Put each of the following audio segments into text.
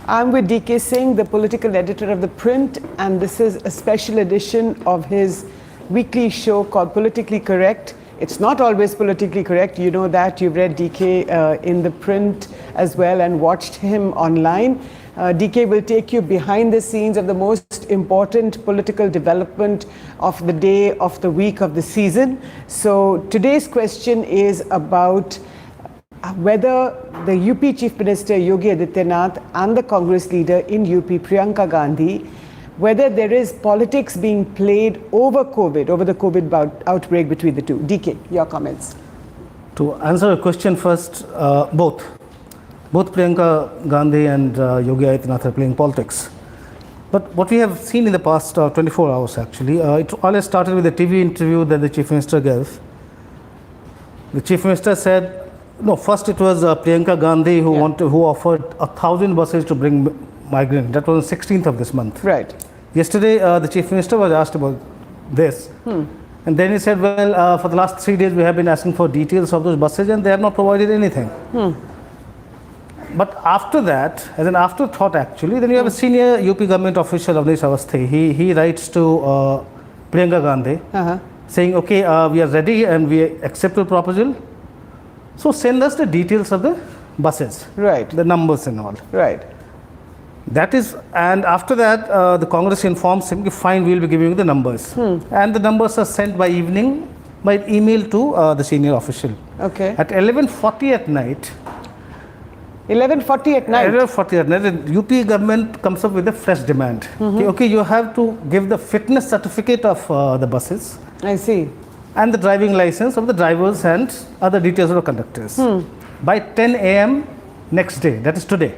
I'm with DK Singh, the political editor of ThePrint, and this is a special edition of his weekly show called Politically Correct. It's not always politically correct, you know that. You've read DK in ThePrint as well and watched him online. DK will take you behind the scenes of the most important political development of the day, of the week, of the season. So today's question is about whether the UP Chief Minister Yogi Adityanath and the Congress leader in UP, Priyanka Gandhi, whether there is politics being played over COVID, over the COVID outbreak between the two. DK, your comments. To answer a question first, both Priyanka Gandhi and Yogi Adityanath are playing politics. But what we have seen in the past 24 hours actually, it all started with a TV interview that the Chief Minister gave. The Chief Minister said, no, first it was Priyanka Gandhi who offered 1,000 buses to bring migrants. That was on 16th of this month. Right. Yesterday, the Chief Minister was asked about this. And then he said, well, for the last 3 days, we have been asking for details of those buses and they have not provided anything. But after that, as an afterthought actually, then you have a senior UP government official, Avnish Awasthi. He writes to Priyanka Gandhi saying, okay, we are ready and we accept your proposal. So send us the details of the buses. Right. The numbers and all. Right. That is, and after that, the Congress informs him, fine, we will be giving you the numbers. And the numbers are sent by evening, by email to the senior official. Okay. At 11:40 at night. 11:40 at night? 11:40 at night, the UP government comes up with a fresh demand. Okay, you have to give the fitness certificate of the buses. I see. And the driving license of the drivers and other details of the conductors. By 10 a.m. next day, that is today.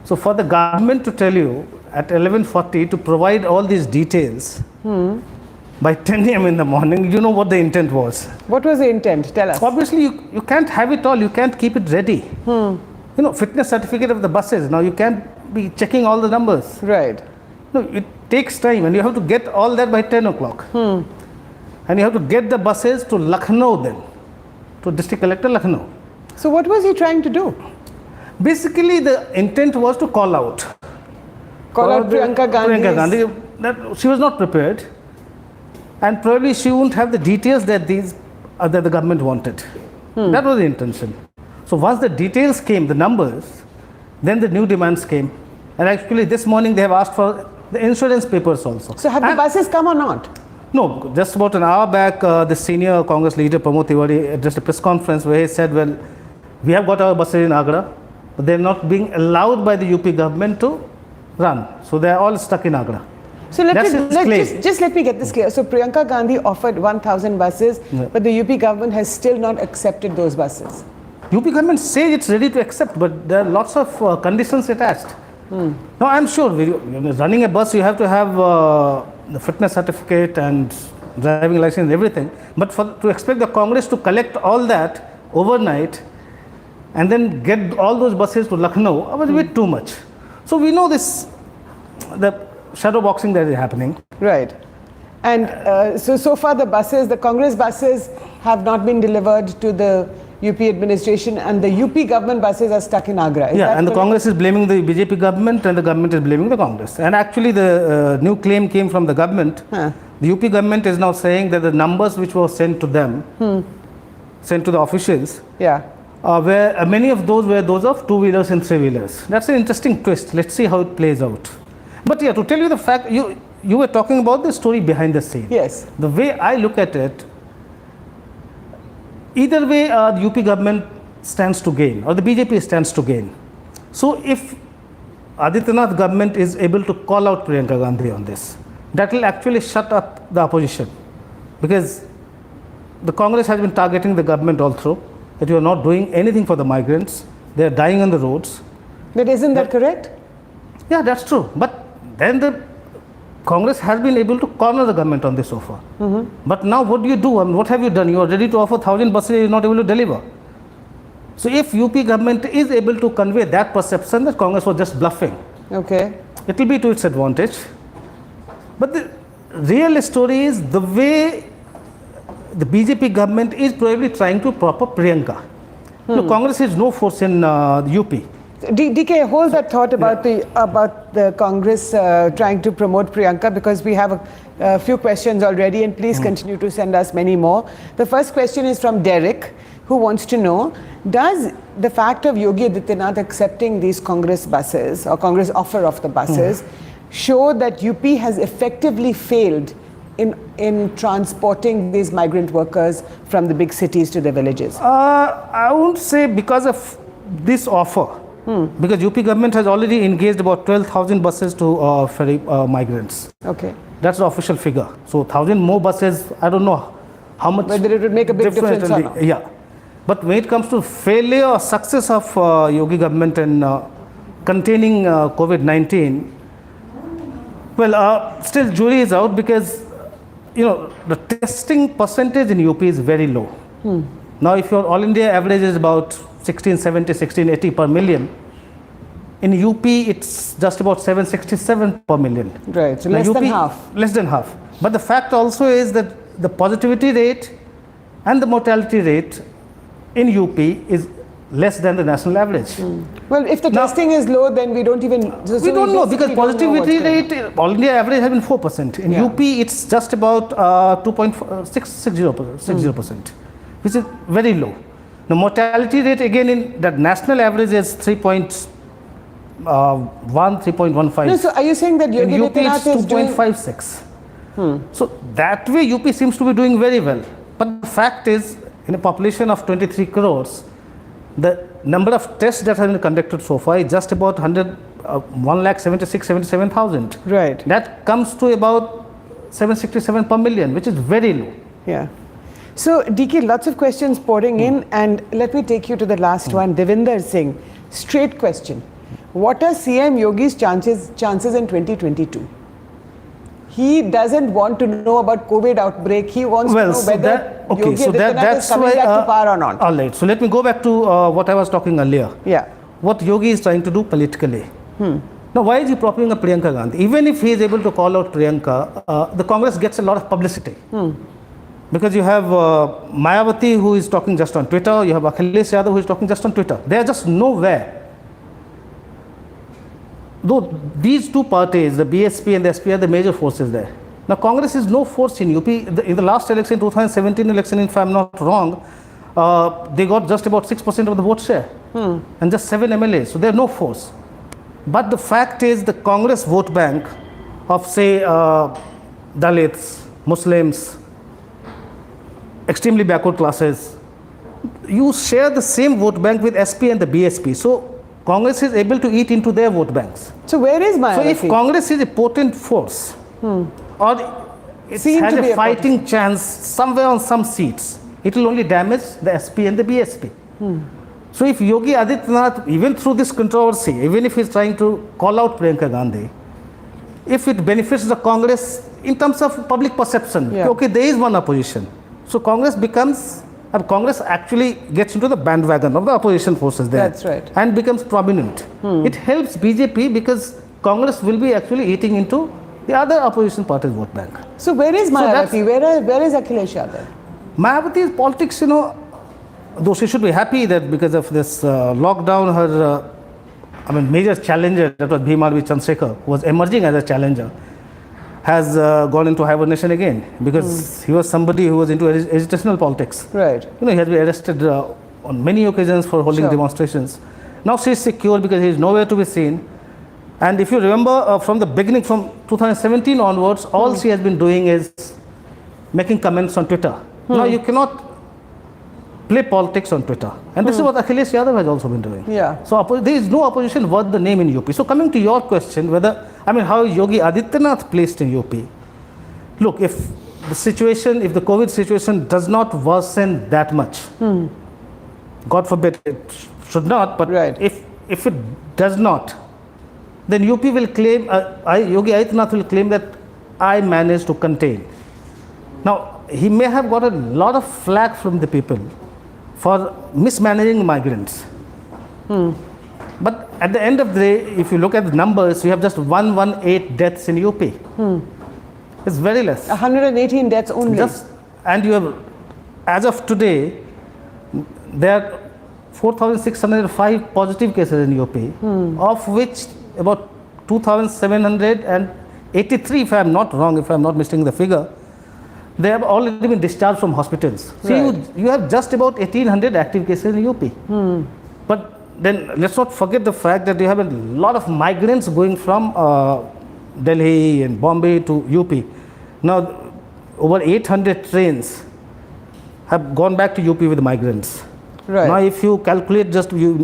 So for the government to tell you at 11:40 to provide all these details by 10 a.m. in the morning, you know what the intent was. What was the intent? Tell us. Obviously, you can't have it all. You can't keep it ready. You know, fitness certificate of the buses. Now, you can't be checking all the numbers. Right. No, it takes time and you have to get all that by 10 o'clock. And you have to get the buses to Lucknow then, to District Collector Lucknow. So what was he trying to do? Basically, the intent was to call out. Call out Priyanka Gandhi. Priyanka Gandhi. That she was not prepared. And probably she wouldn't have the details that that the government wanted. That was the intention. So once the details came, the numbers, then the new demands came. And actually this morning they have asked for the insurance papers also. So have the buses come or not? No, just about an hour back, the senior Congress leader Pramod Tiwari addressed a press conference where he said, well, we have got our buses in Agra, but they're not being allowed by the UP government to run. So they're all stuck in Agra. So just let me get this clear. So Priyanka Gandhi offered 1,000 buses, but the UP government has still not accepted those buses. UP government says it's ready to accept, but there are lots of conditions attached. Now, I'm sure running a bus, you have to have the fitness certificate and driving license and everything. But to expect the Congress to collect all that overnight and then get all those buses to Lucknow was a bit too much. So we know this, the shadow boxing that is happening. Right. And so far the Congress buses have not been delivered to the UP administration and the UP government buses are stuck in Agra. And the Congress is blaming the BJP government and the government is blaming the Congress. And actually the new claim came from the government. The UP government is now saying that the numbers which were sent to them, sent to the officials, where many of those were those of two-wheelers and three-wheelers. That's an interesting twist. Let's see how it plays out. But yeah, to tell you the fact, you were talking about the story behind the scene. Yes. The way I look at it, either way the UP government stands to gain or the BJP stands to gain. So if Adityanath government is able to call out Priyanka Gandhi on this, that will actually shut up the opposition. Because the Congress has been targeting the government all through, that you are not doing anything for the migrants. They are dying on the roads. But isn't that correct? Yeah, that's true. But then the Congress has been able to corner the government on this so far. But now what do you do? I mean, what have you done? You are ready to offer 1,000 buses, you are not able to deliver. So if UP government is able to convey that perception that Congress was just bluffing, it will be to its advantage. But the real story is the way the BJP government is probably trying to prop up Priyanka. Congress has no force in the UP. DK, hold that thought about the Congress trying to promote Priyanka, because we have a few questions already, and please continue to send us many more. The first question is from Derek, who wants to know, does the fact of Yogi Adityanath accepting these Congress buses, or Congress offer of the buses, show that UP has effectively failed in transporting these migrant workers from the big cities to the villages? I won't say because of this offer. Because UP government has already engaged about 12,000 buses to ferry migrants. Okay. That's the official figure. So 1,000 more buses, I don't know how much. Whether it would make a big difference or not. Yeah. But when it comes to failure or success of Yogi government in containing COVID-19, well, still jury is out, because the testing percentage in UP is very low. Now, if your all India average is about 1670, 1680 per million, in UP it's just about 767 per million. Right, so now less UP, than half. Less than half. But the fact also is that the positivity rate and the mortality rate in UP is less than the national average. Well, if the testing is low, then we don't even... we don't know, because positivity rate, all India average has been 4%. In UP, it's just about 2.60%, which is very low. The mortality rate, again, in that national average is 3.1, 3.15. No, so are you saying that Yogi Adityanath is doing... 2.56. So that way, UP seems to be doing very well. But the fact is, in a population of 23 crores, the number of tests that have been conducted so far is just about 1,76,077,000. Right. That comes to about 767 per million, which is very low. Yeah. So, DK, lots of questions pouring in, and let me take you to the last one. Devinder Singh, straight question. What are CM Yogi's chances in 2022? He doesn't want to know about COVID outbreak. He wants to know whether Yogi Adityanath is coming back to power or not. All right. So let me go back to what I was talking earlier. Yeah. What Yogi is trying to do politically. Now, why is he propping up Priyanka Gandhi? Even if he is able to call out Priyanka, the Congress gets a lot of publicity. Because you have Mayawati, who is talking just on Twitter. You have Akhilesh Yadav, who is talking just on Twitter. They are just nowhere. Though these two parties, the BSP and the SP, are the major forces there. Now, Congress is no force in UP. In the last election, 2017 election, if I'm not wrong, they got just about 6% of the vote share and just 7 MLAs. So they're no force. But the fact is, the Congress vote bank of, say, Dalits, Muslims, extremely backward classes, you share the same vote bank with SP and the BSP. So Congress is able to eat into their vote banks. So where is Mayawati? So if Congress is a potent force, or it has a fighting chance somewhere on some seats, it will only damage the SP and the BSP. So if Yogi Adityanath, even through this controversy, even if he is trying to call out Priyanka Gandhi, if it benefits the Congress in terms of public perception, okay, there is one opposition. So Congress actually gets into the bandwagon of the opposition forces there. That's right. And becomes prominent. It helps BJP because Congress will be actually eating into the other opposition party's vote bank. So where is Mayawati? Where is Akhilesh Yadav? Mayawati's politics, though she should be happy that because of this lockdown, her major challenger, that was Bhimarvi Chandrasekhar, who was emerging as a challenger, has gone into hibernation again, because he was somebody who was into agitational politics. Right. He has been arrested on many occasions for holding demonstrations. Now she is secure because he is nowhere to be seen. And if you remember from the beginning, from 2017 onwards, all she has been doing is making comments on Twitter. Now you cannot play politics on Twitter. And this is what Akhilesh Yadav has also been doing. Yeah. So there is no opposition worth the name in UP. So coming to your question, how Yogi Adityanath placed in UP. Look, if the COVID situation does not worsen that much, God forbid it should not, but if it does not, then UP will claim, Yogi Adityanath will claim that I managed to contain. Now, he may have got a lot of flack from the people for mismanaging migrants. But at the end of the day, if you look at the numbers, we have just 118 deaths in UP. It's very less. 118 deaths only. And you have, as of today, there are 4,605 positive cases in UP, of which about 2,783, if I am not wrong, if I am not mistaking the figure, they have already been discharged from hospitals. So you have just about 1,800 active cases in UP. But then let's not forget the fact that you have a lot of migrants going from Delhi and Bombay to UP. Now, over 800 trains have gone back to UP with migrants. Right. Now, if you calculate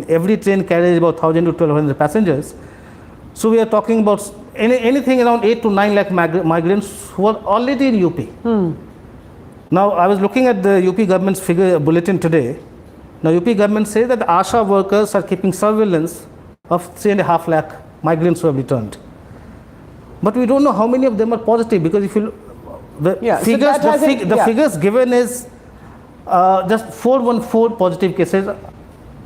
every train carries about 1,000 to 1,200 passengers. So we are talking about anything around 8 to 9 lakh migrants who are already in UP. Now, I was looking at the UP government's figure bulletin today. Now, UP government says that the ASHA workers are keeping surveillance of 3.5 lakh migrants who have returned. But we don't know how many of them are positive, because if you the figures given is just 414 positive cases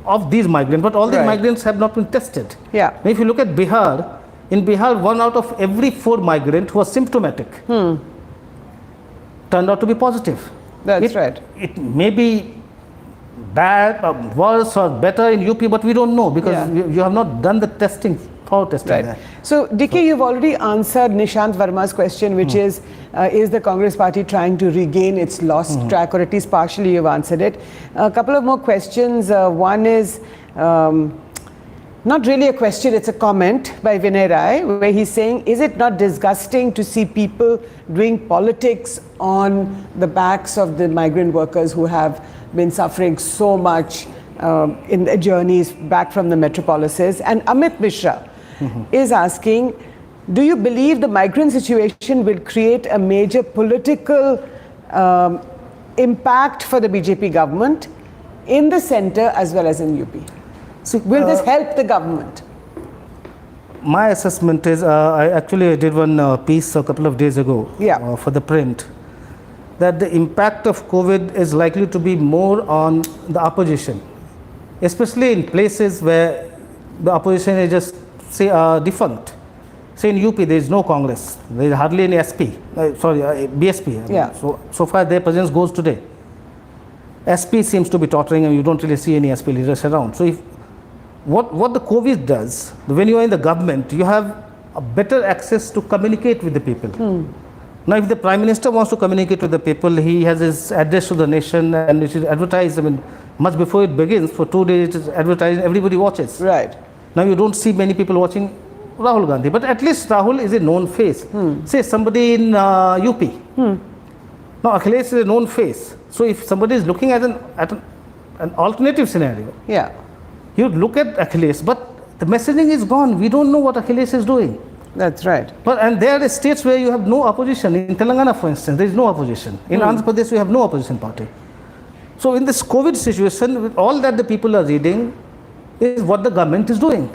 of these migrants, but all these migrants have not been tested. Yeah. Now, if you look at Bihar, in Bihar, 1 out of every 4 migrants who are symptomatic turned out to be positive. That's right. It may be bad, or worse, or better in UP, but we don't know, because you have not done the testing. Right. So, DK, you've already answered Nishant Verma's question, which is the Congress party trying to regain its lost track, or at least partially you've answered it. A couple of more questions. One is not really a question, it's a comment by Vinay Rai, where he's saying, is it not disgusting to see people doing politics on the backs of the migrant workers who have been suffering so much in their journeys back from the metropolises? And Amit Mishra is asking, do you believe the migrant situation will create a major political impact for the BJP government in the centre as well as in UP? So, will this help the government? My assessment is, I actually did one piece a couple of days ago for ThePrint, that the impact of COVID is likely to be more on the opposition, especially in places where the opposition is just, say, defunct. Say in UP, there is no Congress, there is hardly any BSP. So far their presence goes today. SP seems to be tottering, and you don't really see any SP leaders around. So, what the COVID does, when you are in the government, you have a better access to communicate with the people. Now, if the Prime Minister wants to communicate with the people, he has his address to the nation, and it is advertised, much before it begins, for 2 days it is advertised, everybody watches. Right. Now, you don't see many people watching Rahul Gandhi, but at least Rahul is a known face. Say somebody in UP. Now, Akhilesh is a known face. So, if somebody is looking at an alternative scenario, you look at Akhilesh, but the messaging is gone. We don't know what Akhilesh is doing. That's right. And there are states where you have no opposition. In Telangana, for instance, there is no opposition. In Andhra Pradesh, you have no opposition party. So, in this COVID situation, with all that the people are reading is what the government is doing.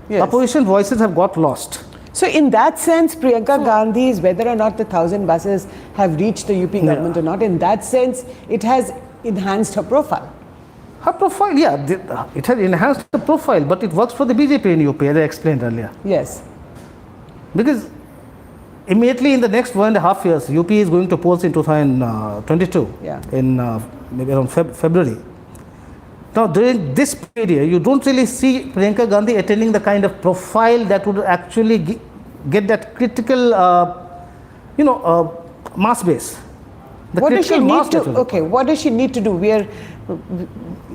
Opposition voices have got lost. So, in that sense, Priyanka Gandhi's, whether or not the 1,000 buses have reached the UP government or not, in that sense, it has enhanced her profile. Her profile, it has enhanced the profile, but it works for the BJP in UP, as I explained earlier. Yes. Because immediately in the next 1.5 years, UP is going to polls in 2022, in maybe around February. Now, during this period, you don't really see Priyanka Gandhi attaining the kind of profile that would actually get that critical, mass base. What does she need to? Okay, what does she need to do?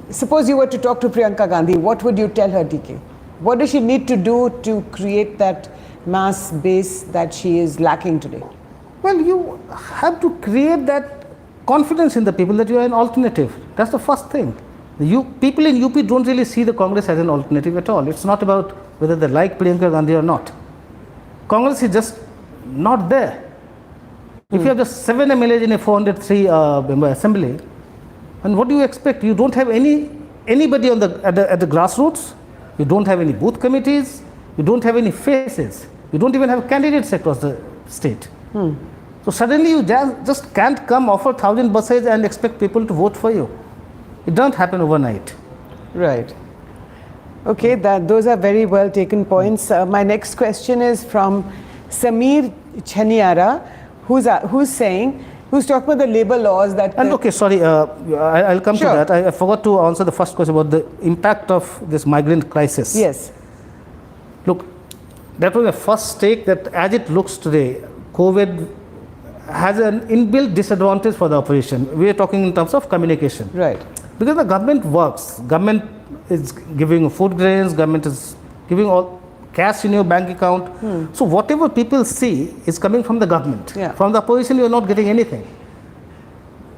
Suppose you were to talk to Priyanka Gandhi, what would you tell her, DK? What does she need to do to create that mass base that she is lacking today? Well, you have to create that confidence in the people that you are an alternative. That's the first thing. People in UP don't really see the Congress as an alternative at all. It's not about whether they like Priyanka Gandhi or not. Congress is just not there. If you have just 7 MLAs in a 403 member assembly, and what do you expect? You don't have anybody at the grassroots. You don't have any booth committees. You don't have any faces. You don't even have candidates across the state. So suddenly you just can't come offer 1,000 buses and expect people to vote for you. It doesn't happen overnight. Right. Okay, those are very well taken points. My next question is from Samir Chaniara, who's saying, who's talking about the labor laws that. And okay, sorry, I'll come Sure. to that. I forgot to answer the first question about the impact of this migrant crisis. Yes. Look, that was the first take that as it looks today, COVID has an inbuilt disadvantage for the opposition. We are talking in terms of communication. Right. Because the government works. Government is giving food grains, government is giving all cash in your bank account. So whatever people see is coming from the government. Yeah. From the opposition, you are not getting anything.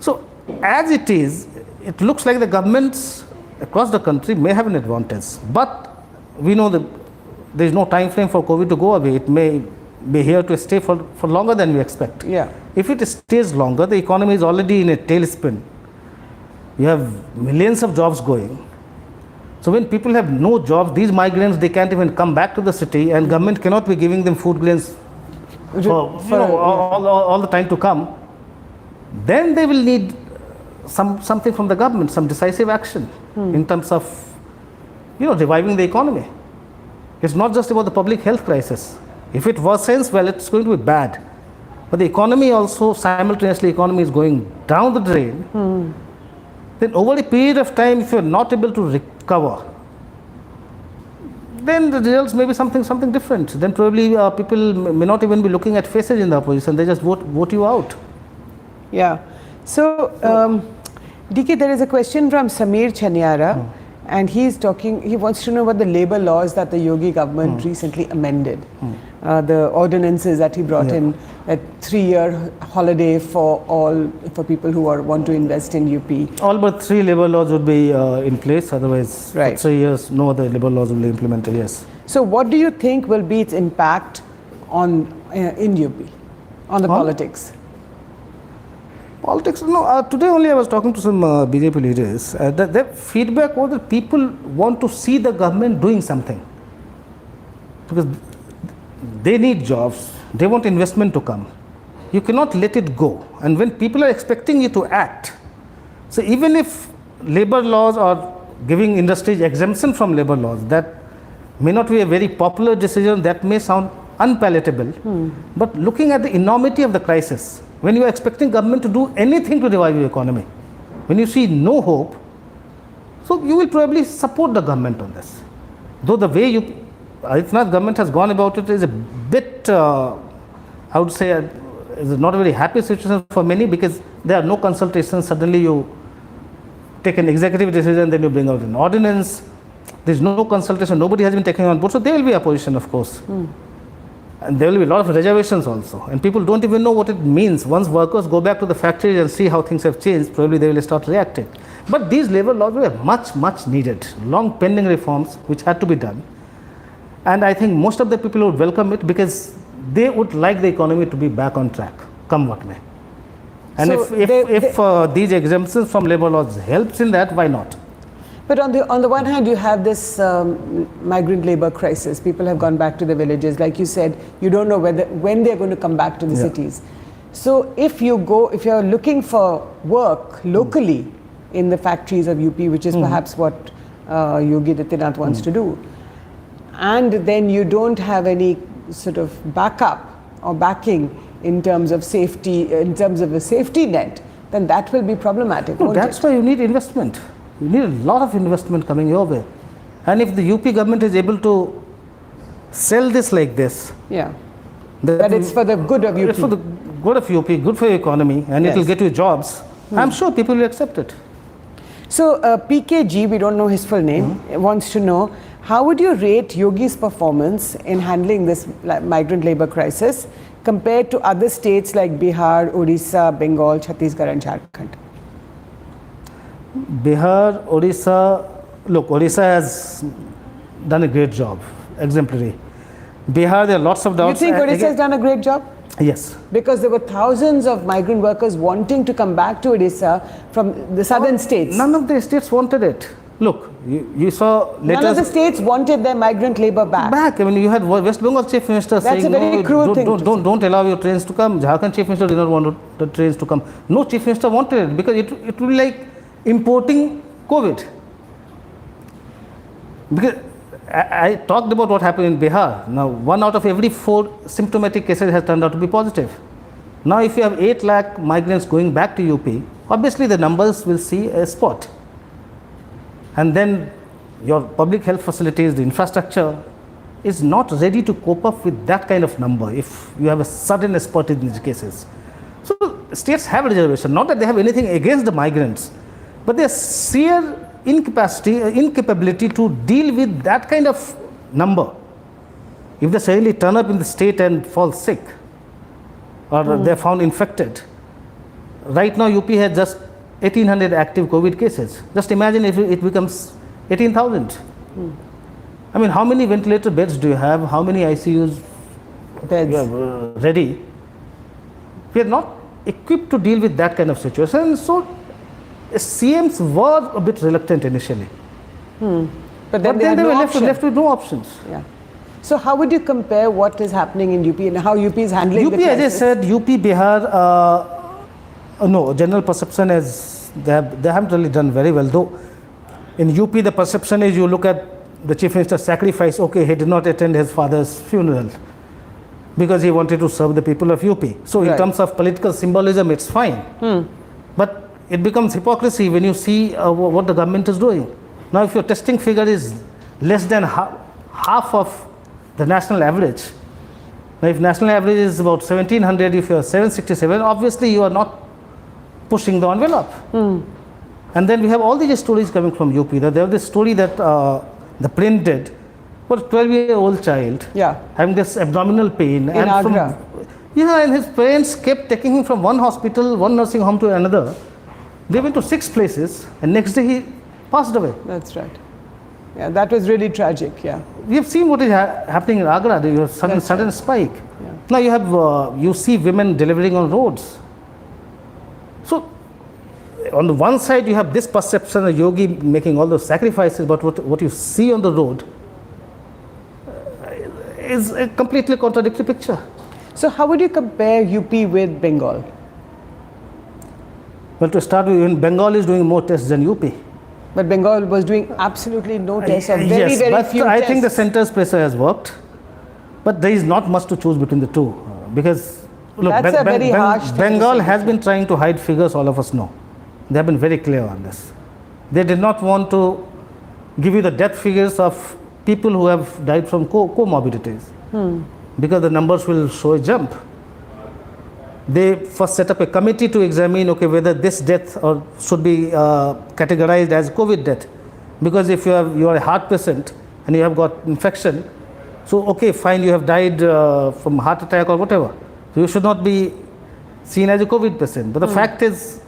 So as it is, it looks like the governments across the country may have an advantage. But we know that there is no time frame for COVID to go away. It may be here to stay for longer than we expect. Yeah. If it stays longer, the economy is already in a tailspin. You have millions of jobs going. So when people have no jobs, these migrants, they can't even come back to the city, and government cannot be giving them food grains all the time to come. Then they will need something from the government, some decisive action in terms of reviving the economy. It's not just about the public health crisis. If it worsens, well, it's going to be bad. But the economy also, simultaneously, economy is going down the drain. Then over a period of time, if you're not able to recover, then the results may be something different. Then probably people may not even be looking at faces in the opposition. They just vote you out. Yeah. So, DK, there is a question from Samir Chaniara, and he wants to know about the labor laws that the Yogi government recently amended. The ordinances that he brought in, a 3-year holiday for people who want to invest in UP. All but 3 labor laws would be in place. Otherwise, Right. for 3 years, no other labor laws will be implemented. Yes. So, what do you think will be its impact on in UP, on the politics? Politics, no. Today only I was talking to some BJP leaders. Their feedback was that people want to see the government doing something. Because they need jobs, they want investment to come. You cannot let it go. And when people are expecting you to act, so even if labor laws or giving industries exemption from labor laws, that may not be a very popular decision, that may sound unpalatable. But looking at the enormity of the crisis, when you are expecting government to do anything to revive your economy, when you see no hope, so you will probably support the government on this. Though the way Adityanath government has gone about it is a bit, I would say, is not a very happy situation for many, because there are no consultations. Suddenly you take an executive decision, then you bring out an ordinance. There is no consultation, nobody has been taken on board, so there will be opposition, of course. And there will be a lot of reservations also. And people don't even know what it means. Once workers go back to the factories and see how things have changed, probably they will start reacting. But these labor laws were much needed, long pending reforms which had to be done. And I think most of the people would welcome it, because they would like the economy to be back on track, come what may. And So if these exemptions from labor laws helps in that, why not? But on the one hand, you have this migrant labor crisis. People have gone back to the villages. Like you said, you don't know when they're going to come back to the cities. So if you're looking for work locally in the factories of UP, which is perhaps what Yogi Adityanath wants to do, and then you don't have any sort of backup or backing in terms of safety, in terms of a safety net, then that will be problematic. No, that's why you need investment. You need a lot of investment coming your way. And if the UP government is able to sell this like this, that it's for the good of UP. It's for the good of UP, good for your economy, and it will get you jobs. I'm sure people will accept it. So PKG, we don't know his full name, wants to know, how would you rate Yogi's performance in handling this migrant labor crisis compared to other states like Bihar, Odisha, Bengal, Chhattisgarh and Jharkhand? Bihar, Odisha, look, Odisha has done a great job, exemplary. Bihar, there are lots of doubts. You think Odisha has done a great job? Yes. Because there were thousands of migrant workers wanting to come back to Odisha from the southern states. None of the states wanted it. Look, you saw letters. None of the states wanted their migrant labor back. I mean, you had West Bengal Chief Minister That's saying, a very cruel thing don't allow your trains to come. Jharkhand Chief Minister did not want the trains to come. No Chief Minister wanted it, because it would be like importing COVID. Because I talked about what happened in Bihar. Now, 1 out of every 4 symptomatic cases has turned out to be positive. Now, if you have 8 lakh migrants going back to UP, obviously the numbers will see a spot. And then your public health facilities, the infrastructure is not ready to cope up with that kind of number if you have a sudden spurt in these cases. So states have a reservation, not that they have anything against the migrants, but their sheer incapability to deal with that kind of number. If they suddenly turn up in the state and fall sick, or they're found infected. Right now, UP has just 1,800 active COVID cases. Just imagine if it becomes 18,000. I mean, how many ventilator beds do you have? How many ICUs Beds. you have ready? We are not equipped to deal with that kind of situation. So, CMs were a bit reluctant initially. But then they were no left with no options. Yeah. So how would you compare what is happening in UP and how UP is handling UP, the crisis? as I said, UP, Bihar, no, general perception is they haven't really done very well. Though in UP, the perception is you look at the Chief Minister's sacrifice, okay, he did not attend his father's funeral because he wanted to serve the people of UP. So in terms of political symbolism, it's fine. But it becomes hypocrisy when you see what the government is doing. Now, if your testing figure is less than half of the national average, now if national average is about 1,700, if you are 767, obviously you are not pushing the envelope. And then we have all these stories coming from UP. There was this story that ThePrint did for a 12-year-old child having this abdominal pain. In Agra. And his parents kept taking him from one hospital, one nursing home to another. They went to 6 places, and next day he passed away. That's right. Yeah, that was really tragic. Yeah. We have seen what is happening in Agra. There was sudden spike. Yeah. Now you have you see women delivering on roads. So on the one side you have this perception of Yogi making all those sacrifices, but what you see on the road is a completely contradictory picture. So how would you compare UP with Bengal? Well, to start with, Bengal is doing more tests than UP. But Bengal was doing absolutely no tests, or very, yes, very but few I tests. think the centre's pressure has worked. But there is not much to choose between the two. Because look, That's a very harsh thing to Bengal say. has been trying to hide figures, all of us know. They have been very clear on this. They did not want to give you the death figures of people who have died from comorbidities. Because the numbers will show a jump. They first set up a committee to examine, okay, whether this death should be categorized as COVID death. Because if you are a heart patient and you have got infection, so okay, fine, you have died from heart attack or whatever. So you should not be seen as a COVID patient. But the fact is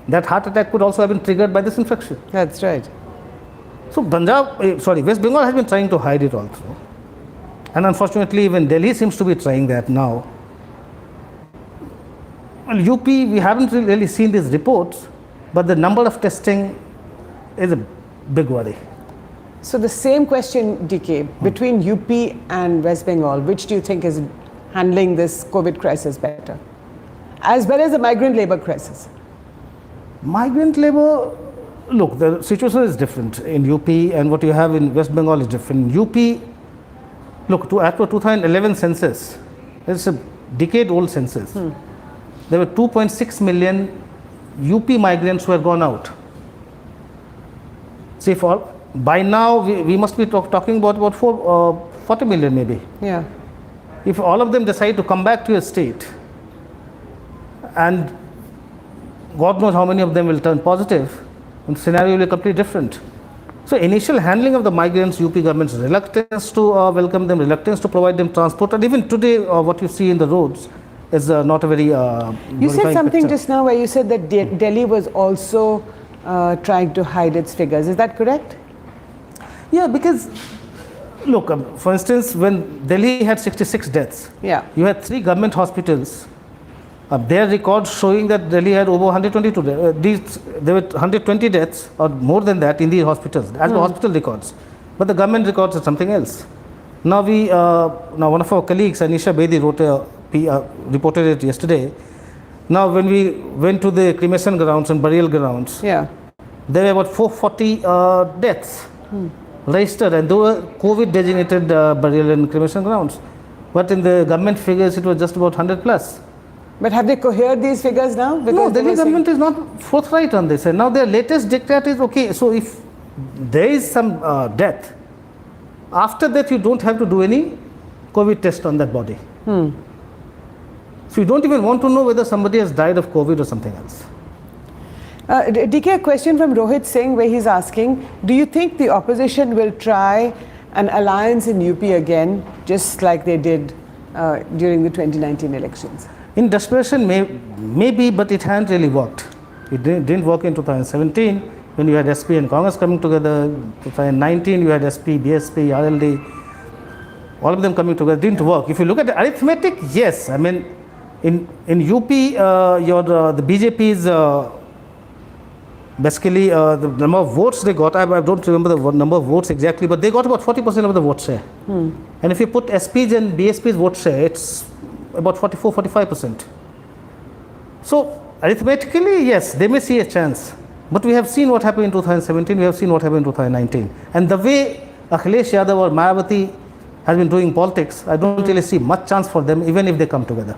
that heart attack could also have been triggered by this infection. That's right. So West Bengal has been trying to hide it also. And unfortunately, even Delhi seems to be trying that now. Well, UP, we haven't really seen these reports, but the number of testing is a big worry. So the same question, DK, between UP and West Bengal, which do you think is handling this COVID crisis better? As well as the migrant labor crisis? Migrant labor, look, the situation is different in UP, and what you have in West Bengal is different. In UP, look, as per 2011 census, it's a decade-old census. There were 2.6 million UP migrants who had gone out. See, by now we must be talking about 40 million maybe. Yeah. If all of them decide to come back to your state, and God knows how many of them will turn positive, the scenario will be completely different. So initial handling of the migrants, UP government's reluctance to welcome them, reluctance to provide them transport, and even today what you see in the roads is not a very You said something just now where you said that Delhi was also trying to hide its figures. Is that correct? Yeah, because look, for instance, when Delhi had 66 deaths, you had 3 government hospitals. Their records showing that Delhi had over 122 deaths. There were 120 deaths or more than that in these hospitals, as the hospital records. But the government records are something else. Now one of our colleagues, Anisha Bedi, reported it yesterday. Now when we went to the cremation grounds and burial grounds, there were about 440 deaths registered, and they were COVID designated burial and cremation grounds. But in the government figures, it was just about 100 plus. But have they cohered these figures now? No, Because they Delhi were saying- government is not forthright on this. And now their latest diktat is, okay, so if there is some death, after that you don't have to do any COVID test on that body. So you don't even want to know whether somebody has died of COVID or something else. DK, a question from Rohit Singh where he's asking, do you think the opposition will try an alliance in UP again, just like they did during the 2019 elections? In desperation, maybe, but it hadn't really worked. It didn't work in 2017 when you had SP and Congress coming together. 2019, you had SP, BSP, RLD, all of them coming together. It didn't work. If you look at the arithmetic, yes. I mean, in UP, the BJP's basically the number of votes they got, I don't remember the number of votes exactly, but they got about 40% of the vote share. And if you put SP's and BSP's vote share, it's about 44-45%. So arithmetically, yes, they may see a chance. But we have seen what happened in 2017, we have seen what happened in 2019. And the way Akhilesh Yadav or Mayawati has been doing politics, I don't really see much chance for them, even if they come together.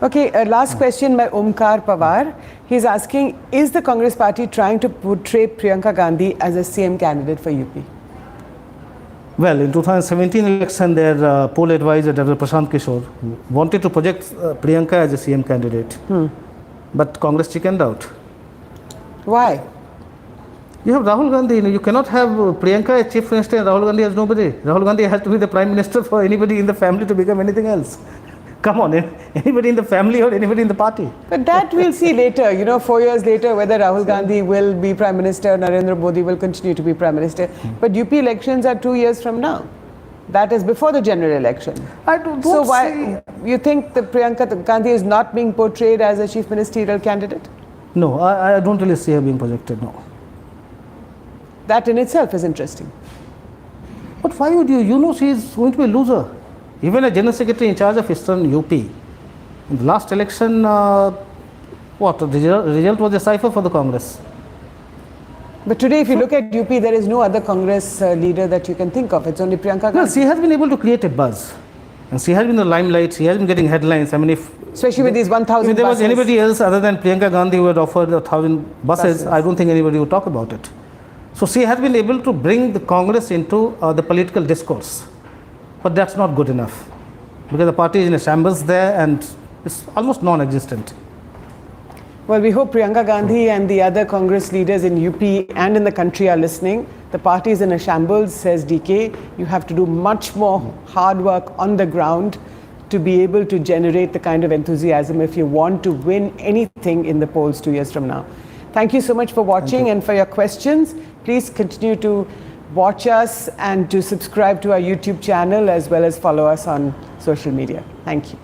Okay, last question by Omkar Pawar. He's asking, is the Congress party trying to portray Priyanka Gandhi as a CM candidate for UP? Well, in 2017 election, their poll advisor, Dr. Prashant Kishore, wanted to project Priyanka as a CM candidate. But Congress chickened out. Why? You have Rahul Gandhi. You cannot have Priyanka as chief minister and Rahul Gandhi has nobody. Rahul Gandhi has to be the prime minister for anybody in the family to become anything else. Come on, anybody in the family or anybody in the party. But that we'll see later, 4 years later, whether Rahul Gandhi will be Prime Minister, Narendra Modi will continue to be Prime Minister. But UP elections are 2 years from now. That is before the general election. I don't So why you think that Priyanka Gandhi is not being portrayed as a chief ministerial candidate? No, I don't really see her being projected, no. That in itself is interesting. But why would you? You know she is going to be a loser. Even a general secretary in charge of Eastern UP. In the last election, the result was a cipher for the Congress. But today, if you look at UP, there is no other Congress leader that you can think of. It's only Priyanka Gandhi. Well, she has been able to create a buzz. And she has been in the limelight. She has been getting headlines. I mean, especially with these 1,000 if there was buses. anybody else other than Priyanka Gandhi who had offered 1,000 buses, I don't think anybody would talk about it. So she has been able to bring the Congress into the political discourse. But that's not good enough. Because the party is in a shambles there and it's almost non-existent. Well, we hope Priyanka Gandhi and the other Congress leaders in UP and in the country are listening. The party is in a shambles, says DK. You have to do much more hard work on the ground to be able to generate the kind of enthusiasm if you want to win anything in the polls 2 years from now. Thank you so much for watching and for your questions. Please continue to watch us and to subscribe to our YouTube channel as well as follow us on social media. Thank you.